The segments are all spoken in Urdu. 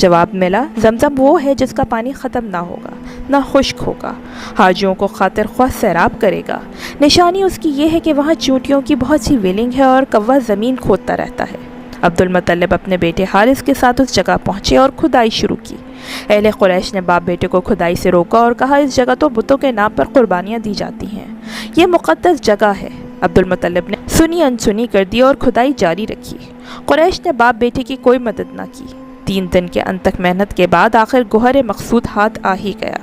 جواب ملا، زمزم وہ ہے جس کا پانی ختم نہ ہوگا، نہ خشک ہوگا، حاجیوں کو خاطر خواہ سیراب کرے گا۔ نشانی اس کی یہ ہے کہ وہاں چونٹیوں کی بہت سی ویلنگ ہے اور کوا زمین کھودتا رہتا ہے۔ عبد المطلب اپنے بیٹے حارث کے ساتھ اس جگہ پہنچے اور کھدائی شروع کی۔ اہل قریش نے باپ بیٹے کو کھدائی سے روکا اور کہا، اس جگہ تو بتوں کے نام پر قربانیاں دی جاتی ہیں، یہ مقدس جگہ ہے۔ عبد المطلب نے سنی انسنی کر دی اور کھدائی جاری رکھی۔ قریش نے باپ بیٹے کی کوئی مدد نہ کی۔ 3 دن کے انتک محنت کے بعد آخر گوہر مقصود ہاتھ آ ہی گیا۔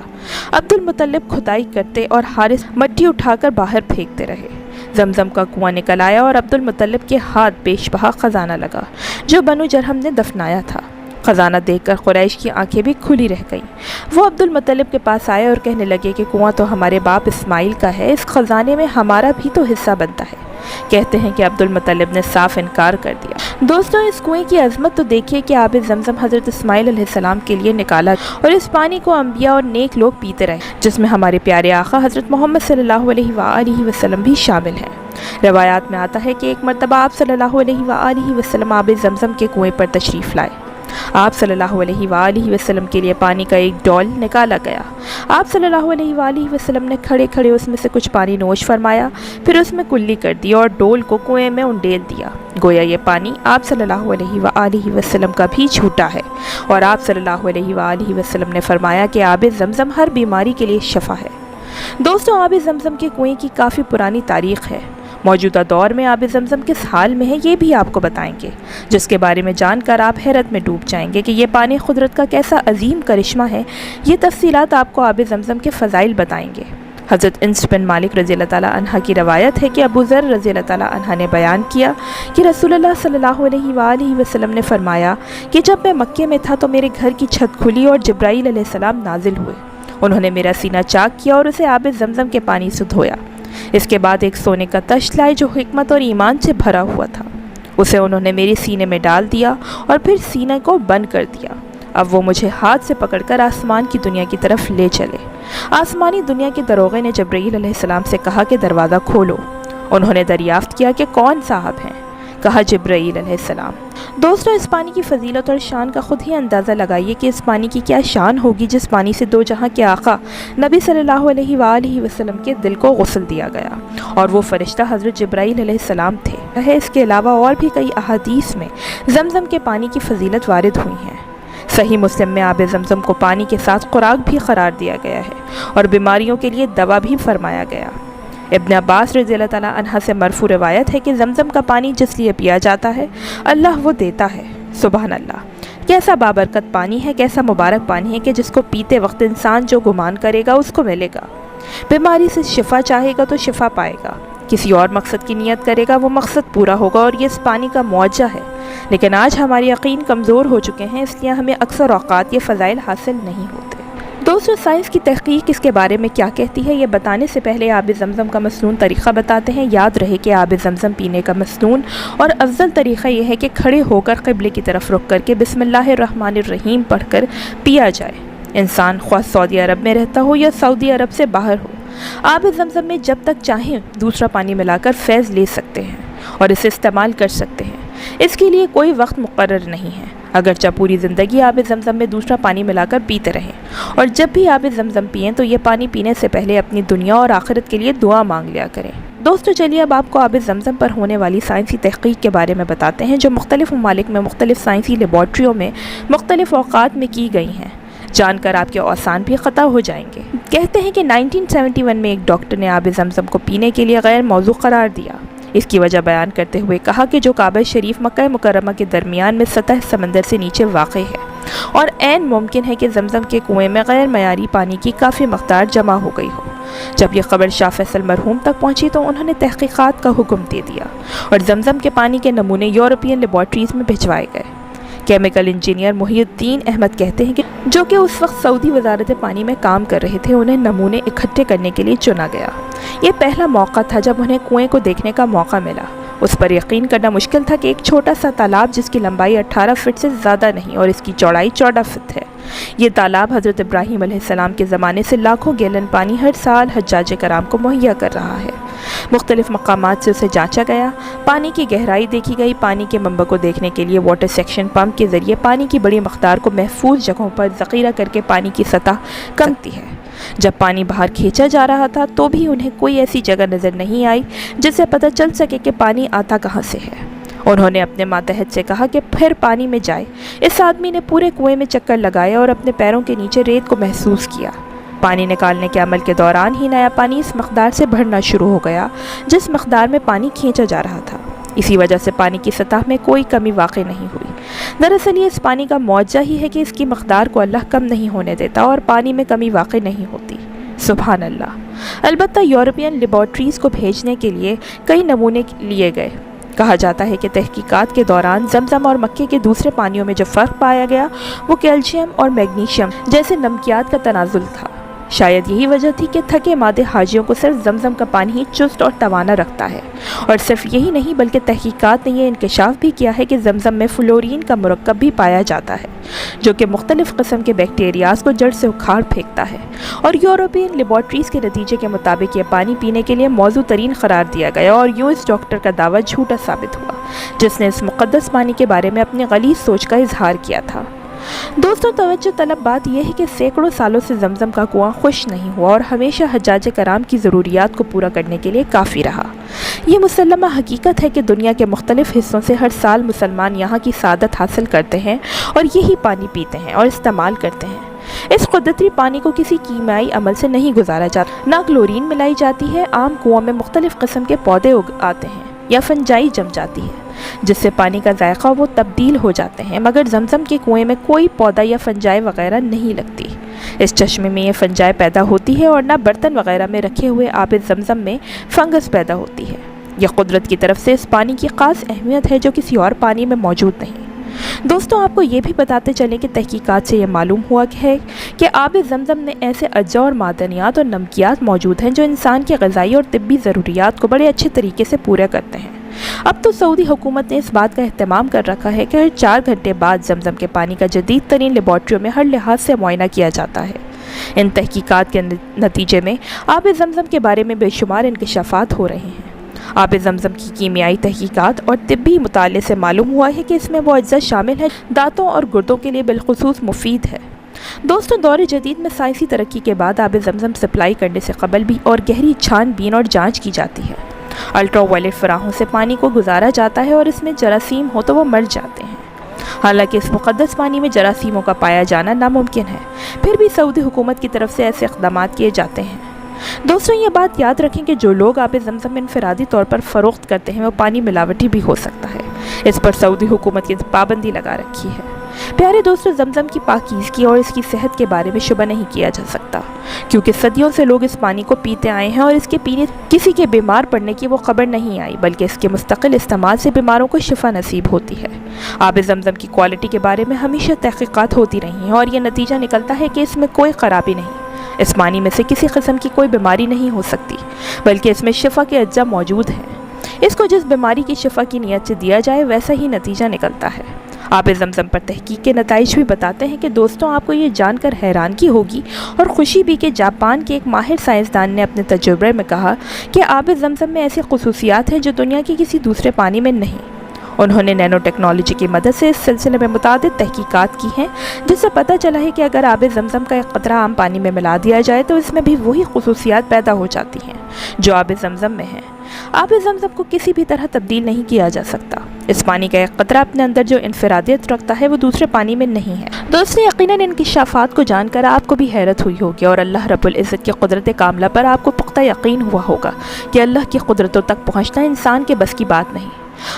عبد المطلب کھدائی کرتے اور حارث مٹی اٹھا کر باہر پھینکتے رہے۔ زمزم کا کنواں نکل آیا اور عبد المطلب کے ہاتھ بیش بہا خزانہ لگا جو بنو جرہم نے دفنایا تھا۔ خزانہ دیکھ کر قریش کی آنکھیں بھی کھلی رہ گئیں۔ وہ عبد المطلب کے پاس آئے اور کہنے لگے کہ کنواں تو ہمارے باپ اسماعیل کا ہے، اس خزانے میں ہمارا بھی تو حصہ بنتا ہے۔ کہتے ہیں کہ عبد المطلب نے صاف انکار کر دیا۔ دوستوں، اس کنویں کی عظمت تو دیکھیے کہ آب زمزم حضرت اسماعیل علیہ السلام کے لیے نکالا اور اس پانی کو انبیاء اور نیک لوگ پیتے رہے، جس میں ہمارے پیارے آقا حضرت محمد صلی اللہ علیہ وآلہ وسلم بھی شامل ہیں۔ روایات میں آتا ہے کہ ایک مرتبہ آپ صلی اللہ علیہ وآلہ وسلم آب زمزم کے کنویں پر تشریف لائے۔ آپ صلی اللہ علیہ وآلہ وسلم کے لیے پانی کا ایک ڈول نکالا گیا۔ آپ صلی اللہ علیہ وآلہ وسلم نے کھڑے کھڑے اس میں سے کچھ پانی نوش فرمایا، پھر اس میں کلی کر دی اور ڈول کو کنویں میں انڈیل دیا۔ گویا یہ پانی آپ صلی اللہ علیہ وآلہ وسلم کا بھی جھوٹا ہے، اور آپ صلی اللہ علیہ وآلہ وسلم نے فرمایا کہ آب زمزم ہر بیماری کے لیے شفا ہے۔ دوستوں، آب زمزم کے کنویں کی کافی پرانی تاریخ ہے۔ موجودہ دور میں آب زمزم کس حال میں ہے یہ بھی آپ کو بتائیں گے، جس کے بارے میں جان کر آپ حیرت میں ڈوب جائیں گے کہ یہ پانی قدرت کا کیسا عظیم کرشمہ ہے۔ یہ تفصیلات آپ کو آب زمزم کے فضائل بتائیں گے۔ حضرت انس بن مالک رضی اللہ تعالیٰ عنہ کی روایت ہے کہ ابو ذر رضی اللہ تعالیٰ عنہ نے بیان کیا کہ رسول اللہ صلی اللہ علیہ وآلہ وسلم نے فرمایا کہ جب میں مکے میں تھا تو میرے گھر کی چھت کھلی اور جبرائیل علیہ السلام نازل ہوئے۔ انہوں نے میرا سینہ چاک کیا اور اسے آب زمزم کے پانی سے دھویا۔ اس کے بعد ایک سونے کا تشت لائے جو حکمت اور ایمان سے بھرا ہوا تھا، اسے انہوں نے میرے سینے میں ڈال دیا اور پھر سینے کو بند کر دیا۔ اب وہ مجھے ہاتھ سے پکڑ کر آسمان کی دنیا کی طرف لے چلے۔ آسمانی دنیا کے دروغے نے جبرائیل علیہ السلام سے کہا کہ دروازہ کھولو۔ انہوں نے دریافت کیا کہ کون صاحب ہیں؟ کہا جبرائیل علیہ السلام۔ دوستوں، اس پانی کی فضیلت اور شان کا خود ہی اندازہ لگائیے کہ اس پانی کی کیا شان ہوگی جس پانی سے دو جہاں کے آقا نبی صلی اللہ علیہ وآلہ وسلم کے دل کو غسل دیا گیا، اور وہ فرشتہ حضرت جبرائیل علیہ السلام تھے۔ اس کے علاوہ اور بھی کئی احادیث میں زمزم کے پانی کی فضیلت وارد ہوئی ہیں۔ صحیح مسلم میں آب زمزم کو پانی کے ساتھ خوراک بھی قرار دیا گیا ہے اور بیماریوں کے لیے دوا بھی فرمایا گیا۔ ابن عباس رضی اللہ تعالیٰ عنہ سے مرفوع روایت ہے کہ زمزم کا پانی جس لیے پیا جاتا ہے اللہ وہ دیتا ہے۔ سبحان اللہ، کیسا بابرکت پانی ہے، کیسا مبارک پانی ہے کہ جس کو پیتے وقت انسان جو گمان کرے گا اس کو ملے گا۔ بیماری سے شفا چاہے گا تو شفا پائے گا، کسی اور مقصد کی نیت کرے گا وہ مقصد پورا ہوگا، اور یہ اس پانی کا معجزہ ہے۔ لیکن آج ہمارے یقین کمزور ہو چکے ہیں، اس لیے ہمیں اکثر اوقات یہ فضائل حاصل نہیں ہوتے۔ دوستوں، سائنس کی تحقیق اس کے بارے میں کیا کہتی ہے یہ بتانے سے پہلے آب زمزم کا مسنون طریقہ بتاتے ہیں۔ یاد رہے کہ آب زمزم پینے کا مسنون اور افضل طریقہ یہ ہے کہ کھڑے ہو کر قبلے کی طرف رخ کر کے بسم اللہ الرحمن الرحیم پڑھ کر پیا جائے۔ انسان خواہ سعودی عرب میں رہتا ہو یا سعودی عرب سے باہر ہو، آب زمزم میں جب تک چاہیں دوسرا پانی ملا کر فیض لے سکتے ہیں اور اسے استعمال کر سکتے ہیں۔ اس کے لیے کوئی وقت مقرر نہیں ہے، اگرچہ پوری زندگی آب زمزم میں دوسرا پانی ملا کر پیتے رہیں، اور جب بھی آب زمزم پئیں تو یہ پانی پینے سے پہلے اپنی دنیا اور آخرت کے لیے دعا مانگ لیا کریں۔ دوستو، چلیے اب آپ کو آب زمزم پر ہونے والی سائنسی تحقیق کے بارے میں بتاتے ہیں جو مختلف ممالک میں مختلف سائنسی لیبارٹریوں میں مختلف اوقات میں کی گئی ہیں۔ جان کر آپ کے اوسان بھی قطع ہو جائیں گے۔ کہتے ہیں کہ 1971 میں ایک ڈاکٹر نے آب زمزم کو پینے کے لیے غیر موضوع قرار دیا۔ اس کی وجہ بیان کرتے ہوئے کہا کہ جو کعبہ شریف مکہ مکرمہ کے درمیان میں سطح سمندر سے نیچے واقع ہے، اور عین ممکن ہے کہ زمزم کے کنویں میں غیر معیاری پانی کی کافی مقدار جمع ہو گئی ہو۔ جب یہ خبر شاہ فیصل مرحوم تک پہنچی تو انہوں نے تحقیقات کا حکم دے دیا اور زمزم کے پانی کے نمونے یورپین لیبارٹریز میں بھجوائے گئے۔ کیمیکل انجینئر محی الدین احمد کہتے ہیں کہ جو کہ اس وقت سعودی وزارت پانی میں کام کر رہے تھے، انہیں نمونے اکٹھے کرنے کے لیے چنا گیا۔ یہ پہلا موقع تھا جب انہیں کنویں کو دیکھنے کا موقع ملا۔ اس پر یقین کرنا مشکل تھا کہ ایک چھوٹا سا تالاب جس کی لمبائی 18 فٹ سے زیادہ نہیں اور اس کی چوڑائی 14 فٹ ہے، یہ تالاب حضرت ابراہیم علیہ السلام کے زمانے سے لاکھوں گیلن پانی ہر سال حجاج کرام کو مہیا کر رہا ہے۔ مختلف مقامات سے اسے جانچا گیا، پانی کی گہرائی دیکھی گئی۔ پانی کے منبع کو دیکھنے کے لیے واٹر سیکشن پمپ کے ذریعے پانی کی بڑی مقدار کو محفوظ جگہوں پر ذخیرہ کر کے پانی کی سطح کمتی ہے۔ جب پانی باہر کھینچا جا رہا تھا تو بھی انہیں کوئی ایسی جگہ نظر نہیں آئی جس سے پتہ چل سکے کہ پانی آتا کہاں سے ہے۔ انہوں نے اپنے ماتحت سے کہا کہ پھر پانی میں جائے۔ اس آدمی نے پورے کنویں میں چکر لگایا اور اپنے پیروں کے نیچے ریت کو محسوس کیا۔ پانی نکالنے کے عمل کے دوران ہی نیا پانی اس مقدار سے بڑھنا شروع ہو گیا جس مقدار میں پانی کھینچا جا رہا تھا۔ اسی وجہ سے پانی کی سطح میں کوئی کمی واقع نہیں ہوئی۔ دراصل یہ اس پانی کا معجزہ ہی ہے کہ اس کی مقدار کو اللہ کم نہیں ہونے دیتا اور پانی میں کمی واقع نہیں ہوتی۔ سبحان اللہ۔ البتہ یورپین لیبارٹریز کو بھیجنے کے لیے کئی نمونے لیے گئے۔ کہا جاتا ہے کہ تحقیقات کے دوران زمزم اور مکے کے دوسرے پانیوں میں جو فرق پایا گیا وہ کیلشیم اور میگنیشیم جیسے نمکیات کا تنازل تھا۔ شاید یہی وجہ تھی کہ تھکے مادے حاجیوں کو صرف زمزم کا پانی ہی چست اور توانا رکھتا ہے۔ اور صرف یہی نہیں بلکہ تحقیقات نے یہ انکشاف بھی کیا ہے کہ زمزم میں فلورین کا مرکب بھی پایا جاتا ہے جو کہ مختلف قسم کے بیکٹیریاز کو جڑ سے اکھاڑ پھینکتا ہے، اور یورپین لیبارٹریز کے نتیجے کے مطابق یہ پانی پینے کے لیے موزوں ترین قرار دیا گیا، اور یوں اس ڈاکٹر کا دعویٰ جھوٹا ثابت ہوا جس نے اس مقدس پانی کے بارے میں اپنی غلیظ سوچ کا اظہار کیا تھا۔ دوستوں، توجہ طلب بات یہ ہے کہ سینکڑوں سالوں سے زمزم کا کنواں خشک نہیں ہوا اور ہمیشہ حجاج کرام کی ضروریات کو پورا کرنے کے لیے کافی رہا۔ یہ مسلمہ حقیقت ہے کہ دنیا کے مختلف حصوں سے ہر سال مسلمان یہاں کی سعادت حاصل کرتے ہیں اور یہی پانی پیتے ہیں اور استعمال کرتے ہیں۔ اس قدرتی پانی کو کسی کیمیائی عمل سے نہیں گزارا جاتا، نہ کلورین ملائی جاتی ہے۔ عام کنووں میں مختلف قسم کے پودے آتے ہیں یا فنجائی جم جاتی ہے جس سے پانی کا ذائقہ وہ تبدیل ہو جاتے ہیں، مگر زمزم کے کنویں میں کوئی پودا یا فنجائی وغیرہ نہیں لگتی۔ اس چشمے میں یہ فنجائی پیدا ہوتی ہے اور نہ برتن وغیرہ میں رکھے ہوئے آب زمزم میں فنگس پیدا ہوتی ہے۔ یہ قدرت کی طرف سے اس پانی کی خاص اہمیت ہے جو کسی اور پانی میں موجود نہیں۔ دوستوں، آپ کو یہ بھی بتاتے چلیں کہ تحقیقات سے یہ معلوم ہوا ہے کہ آب زمزم میں ایسے اجزاء اور معدنیات اور نمکیات موجود ہیں جو انسان کی غذائی اور طبی ضروریات کو بڑے اچھے طریقے سے پورا کرتے ہیں۔ اب تو سعودی حکومت نے اس بات کا اہتمام کر رکھا ہے کہ ہر 4 گھنٹے بعد زمزم کے پانی کا جدید ترین لیبارٹریوں میں ہر لحاظ سے معائنہ کیا جاتا ہے۔ ان تحقیقات کے نتیجے میں آب زمزم کے بارے میں بے شمار انکشافات ہو رہے ہیں۔ آب زمزم کی کیمیائی تحقیقات اور طبی مطالعے سے معلوم ہوا ہے کہ اس میں وہ اجزاء شامل ہیں دانتوں اور گردوں کے لیے بالخصوص مفید ہے۔ دوستوں، دور جدید میں سائنسی ترقی کے بعد آب زمزم سپلائی کرنے سے قبل بھی اور گہری چھان بین اور جانچ کی جاتی ہے۔ الٹرا وائلٹ فراہوں سے پانی کو گزارا جاتا ہے اور اس میں جراثیم ہو تو وہ مر جاتے ہیں۔ حالانکہ اس مقدس پانی میں جراثیموں کا پایا جانا ناممکن ہے، پھر بھی سعودی حکومت کی طرف سے ایسے اقدامات کیے جاتے ہیں۔ دوستوں، یہ بات یاد رکھیں کہ جو لوگ آب زمزم انفرادی طور پر فروخت کرتے ہیں وہ پانی ملاوٹی بھی ہو سکتا ہے۔ اس پر سعودی حکومت کی پابندی لگا رکھی ہے۔ پیارے دوستوں، زمزم کی پاکیزگی اور اس کی صحت کے بارے میں شبہ نہیں کیا جا سکتا، کیونکہ صدیوں سے لوگ اس پانی کو پیتے آئے ہیں اور اس کے پینے کسی کے بیمار پڑنے کی وہ خبر نہیں آئی، بلکہ اس کے مستقل استعمال سے بیماروں کو شفا نصیب ہوتی ہے۔ آب زمزم کی کوالٹی کے بارے میں ہمیشہ تحقیقات ہوتی رہی ہیں اور یہ نتیجہ نکلتا ہے کہ اس میں کوئی خرابی نہیں۔ اس پانی میں سے کسی قسم کی کوئی بیماری نہیں ہو سکتی، بلکہ اس میں شفا کے اجزاء موجود ہیں۔ اس کو جس بیماری کی شفا کی نیت سے دیا جائے ویسا ہی نتیجہ نکلتا ہے۔ آب زمزم پر تحقیق کے نتائج بھی بتاتے ہیں کہ دوستوں، آپ کو یہ جان کر حیرانگی ہوگی اور خوشی بھی کہ جاپان کے ایک ماہر سائنسدان نے اپنے تجربے میں کہا کہ آب زمزم میں ایسی خصوصیات ہیں جو دنیا کے کسی دوسرے پانی میں نہیں۔ انہوں نے نینو ٹیکنالوجی کی مدد سے اس سلسلے میں متعدد تحقیقات کی ہیں جس سے پتہ چلا ہے کہ اگر آب زمزم کا ایک قطرہ عام پانی میں ملا دیا جائے تو اس میں بھی وہی خصوصیات پیدا ہو جاتی ہیں جو آب زمزم میں ہیں۔ آب زمزم کو کسی بھی طرح تبدیل نہیں کیا جا سکتا۔ اس پانی کا ایک قطرہ اپنے اندر جو انفرادیت رکھتا ہے وہ دوسرے پانی میں نہیں ہے۔ دوستوں، یقیناً انکشافات کو جان کر آپ کو بھی حیرت ہوئی ہوگی اور اللہ رب العزت کی قدرت کاملہ پر آپ کو پختہ یقین ہوا ہوگا کہ اللہ کی قدرتوں تک پہنچنا انسان کے بس کی بات نہیں۔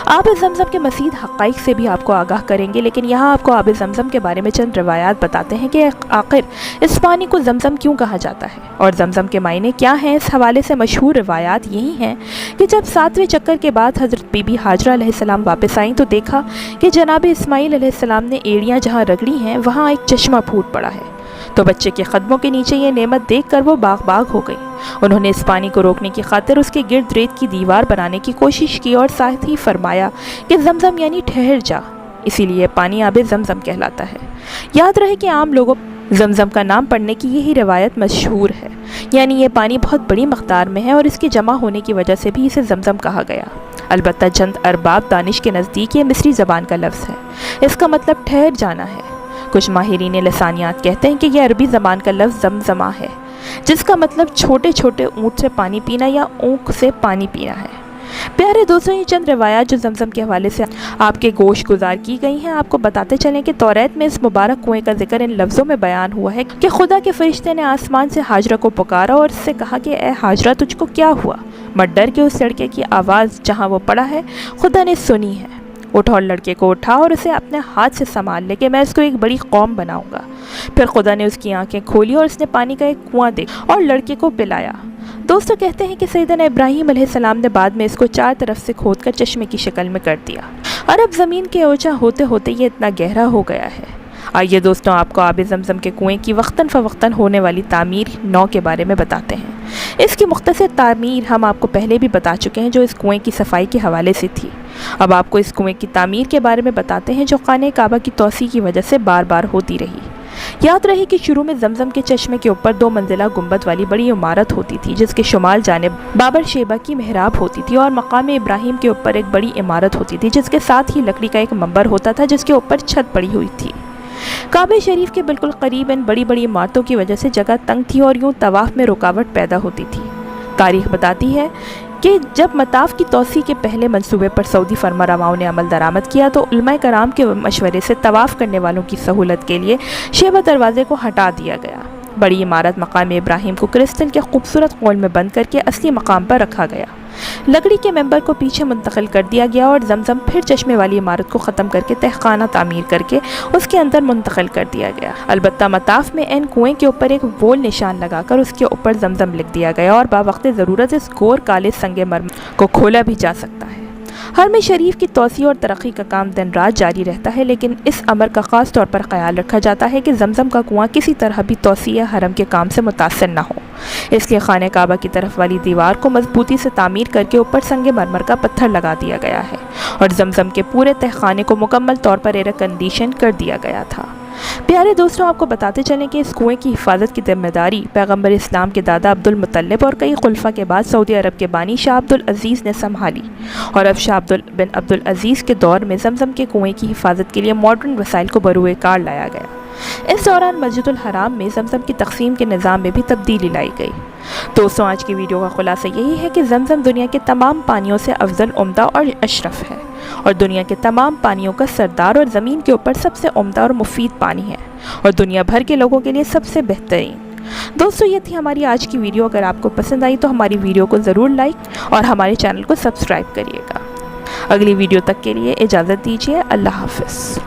آب زمزم کے مزید حقائق سے بھی آپ کو آگاہ کریں گے، لیکن یہاں آپ کو آب زمزم کے بارے میں چند روایات بتاتے ہیں کہ آخر اس پانی کو زمزم کیوں کہا جاتا ہے اور زمزم کے معنی کیا ہیں۔ اس حوالے سے مشہور روایات یہی ہیں کہ جب 7ویں چکر کے بعد حضرت بی بی ہاجرہ علیہ السلام واپس آئیں تو دیکھا کہ جناب اسماعیل علیہ السلام نے ایڑیاں جہاں رگڑی ہیں وہاں ایک چشمہ پھوٹ پڑا ہے، تو بچے کے قدموں کے نیچے یہ نعمت دیکھ کر وہ باغ باغ ہو گئی۔ انہوں نے اس پانی کو روکنے کی خاطر اس کے گرد ریت کی دیوار بنانے کی کوشش کی اور ساتھ ہی فرمایا کہ زمزم یعنی ٹھہر جا، اسی لیے پانی آب زمزم کہلاتا ہے۔ یاد رہے کہ عام لوگوں زمزم کا نام پڑھنے کی یہی روایت مشہور ہے، یعنی یہ پانی بہت بڑی مقدار میں ہے اور اس کے جمع ہونے کی وجہ سے بھی اسے زمزم کہا گیا۔ البتہ چند ارباب دانش کے نزدیک یہ مصری زبان کا لفظ ہے، اس کا مطلب ٹھہر جانا ہے۔ کچھ ماہرین لسانیات کہتے ہیں کہ یہ عربی زبان کا لفظ زمزمہ ہے، جس کا مطلب چھوٹے چھوٹے اونٹ سے پانی پینا یا اونک سے پانی پینا ہے۔ پیارے دوستوں، یہ چند روایات جو زمزم کے حوالے سے آپ کے گوش گزار کی گئی ہیں، آپ کو بتاتے چلیں کہ توریت میں اس مبارک کنویں کا ذکر ان لفظوں میں بیان ہوا ہے کہ خدا کے فرشتے نے آسمان سے ہاجرہ کو پکارا اور اس سے کہا کہ اے ہاجرہ، تجھ کو کیا ہوا؟ مت ڈر کے اس لڑکے کی آواز جہاں وہ پڑا ہے خدا نے سنی ہے۔ اٹھا اور لڑکے کو اٹھا اور اسے اپنے ہاتھ سے سنبھال لے کہ میں اس کو ایک بڑی قوم بناؤں گا۔ پھر خدا نے اس کی آنکھیں کھولی اور اس نے پانی کا ایک کنواں دیکھا اور لڑکے کو پلایا۔ دوستو، کہتے ہیں کہ سیدنا ابراہیم علیہ السلام نے بعد میں اس کو 4 طرف سے کھود کر چشمے کی شکل میں کر دیا، اور اب زمین کے اونچا ہوتے ہوتے یہ اتنا گہرا ہو گیا ہے۔ آئیے دوستوں، آپ کو آب زمزم کے کنویں کی وقتاً فوقتاً ہونے والی تعمیر نو کے بارے میں بتاتے ہیں۔ اس کی مختصر تعمیر ہم آپ کو پہلے بھی بتا چکے ہیں، جو اس کنویں کی صفائی کے حوالے سے تھی۔ اب آپ کو اس کنویں کی تعمیر کے بارے میں بتاتے ہیں، جو خانہ کعبہ کی توسیع کی وجہ سے بار بار ہوتی رہی۔ یاد رہے کہ شروع میں زمزم کے چشمے کے اوپر 2 منزلہ گنبد والی بڑی عمارت ہوتی تھی، جس کے شمال جانب بابر شیبہ کی محراب ہوتی تھی، اور مقام ابراہیم کے اوپر ایک بڑی عمارت ہوتی تھی، جس کے ساتھ ہی لکڑی کا ایک منبر ہوتا تھا، جس کے اوپر چھت پڑی ہوئی تھی۔ کعبہ شریف کے بالکل قریب ان بڑی بڑی عمارتوں کی وجہ سے جگہ تنگ تھی اور یوں طواف میں رکاوٹ پیدا ہوتی تھی۔ تاریخ بتاتی ہے کہ جب مطاف کی توسیع کے پہلے منصوبے پر سعودی فرما رواؤں نے عمل درآمد کیا تو علماء کرام کے مشورے سے طواف کرنے والوں کی سہولت کے لیے شیبہ دروازے کو ہٹا دیا گیا۔ بڑی عمارت مقام ابراہیم کو کرسٹل کے خوبصورت قول میں بند کر کے اصلی مقام پر رکھا گیا۔ لکڑی کے ممبر کو پیچھے منتقل کر دیا گیا اور زمزم پھر چشمے والی عمارت کو ختم کر کے تہخانہ تعمیر کر کے اس کے اندر منتقل کر دیا گیا۔ البتہ مطاف میں این کنویں کے اوپر ایک وول نشان لگا کر اس کے اوپر زمزم لکھ دیا گیا، اور باوقت ضرورت اس گور کالے سنگ مرمر کو کھولا بھی جا سکتا ہے۔ حرم شریف کی توسیع اور ترقی کا کام دن رات جاری رہتا ہے، لیکن اس امر کا خاص طور پر خیال رکھا جاتا ہے کہ زمزم کا کنواں کسی طرح بھی توسیع حرم کے کام سے متاثر نہ ہو۔ اس لیے خانہ کعبہ کی طرف والی دیوار کو مضبوطی سے تعمیر کر کے اوپر سنگ مرمر کا پتھر لگا دیا گیا ہے، اور زمزم کے پورے تہخانے کو مکمل طور پر ایئر کنڈیشن کر دیا گیا تھا۔ پیارے دوستوں، آپ کو بتاتے چلیں کہ اس کنویں کی حفاظت کی ذمہ داری پیغمبر اسلام کے دادا عبد المطلب اور کئی خلفاء کے بعد سعودی عرب کے بانی شاہ عبد العزیز نے سنبھالی، اور اب شاہ بن عبد العزیز کے دور میں زمزم کے کنویں کی حفاظت کے لیے ماڈرن وسائل کو بروئے کار لایا گیا۔ اس دوران مسجد الحرام میں زمزم کی تقسیم کے نظام میں بھی تبدیلی لائی گئی۔ دوستوں، آج کی ویڈیو کا خلاصہ یہی ہے کہ زمزم دنیا کے تمام پانیوں سے افضل، عمدہ اور اشرف ہے، اور دنیا کے تمام پانیوں کا سردار اور زمین کے اوپر سب سے عمدہ اور مفید پانی ہے، اور دنیا بھر کے لوگوں کے لیے سب سے بہترین۔ دوستو، یہ تھی ہماری آج کی ویڈیو۔ اگر آپ کو پسند آئی تو ہماری ویڈیو کو ضرور لائک اور ہمارے چینل کو سبسکرائب کریے گا۔ اگلی ویڈیو تک کے لیے اجازت دیجیے۔ اللہ حافظ۔